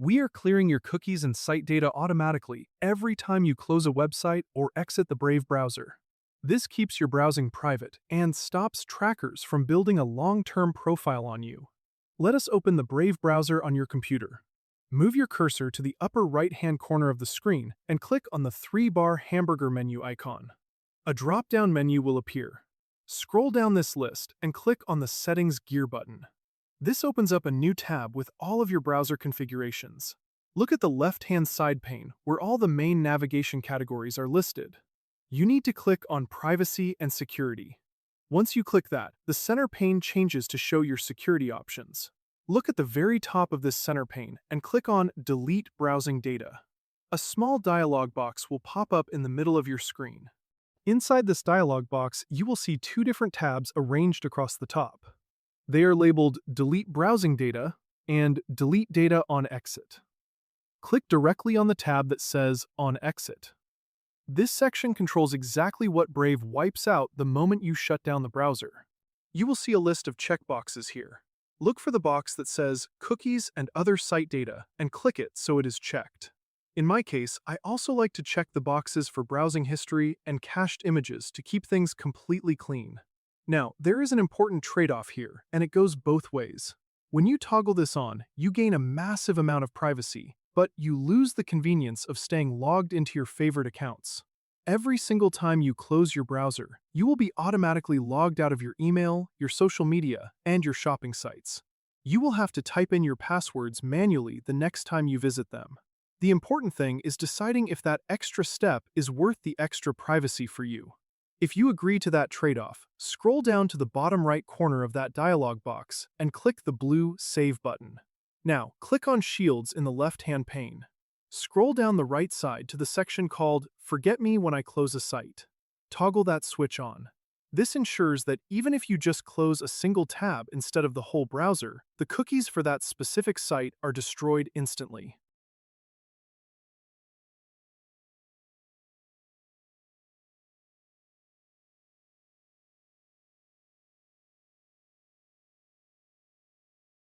We are clearing your cookies and site data automatically every time you close a website or exit the Brave browser. This keeps your browsing private and stops trackers from building a long-term profile on you. Let us open the Brave browser on your computer. Move your cursor to the upper right-hand corner of the screen and click on the three-bar hamburger menu icon. A drop-down menu will appear. Scroll down this list and click on the Settings gear button. This opens up a new tab with all of your browser configurations. Look at the left-hand side pane where all the main navigation categories are listed. You need to click on Privacy and Security. Once you click that, the center pane changes to show your security options. Look at the very top of this center pane and click on Delete Browsing Data. A small dialog box will pop up in the middle of your screen. Inside this dialog box, you will see two different tabs arranged across the top. They are labeled Delete Browsing Data and Delete Data on Exit. Click directly on the tab that says On Exit. This section controls exactly what Brave wipes out the moment you shut down the browser. You will see a list of checkboxes here. Look for the box that says Cookies and Other Site Data and click it so it is checked. In my case, I also like to check the boxes for browsing history and cached images to keep things completely clean. Now, there is an important trade-off here, and it goes both ways. When you toggle this on, you gain a massive amount of privacy, but you lose the convenience of staying logged into your favorite accounts. Every single time you close your browser, you will be automatically logged out of your email, your social media, and your shopping sites. You will have to type in your passwords manually the next time you visit them. The important thing is deciding if that extra step is worth the extra privacy for you. If you agree to that trade-off, scroll down to the bottom right corner of that dialog box and click the blue Save button. Now, click on Shields in the left-hand pane. Scroll down the right side to the section called Forget Me When I Close a Site. Toggle that switch on. This ensures that even if you just close a single tab instead of the whole browser, the cookies for that specific site are destroyed instantly.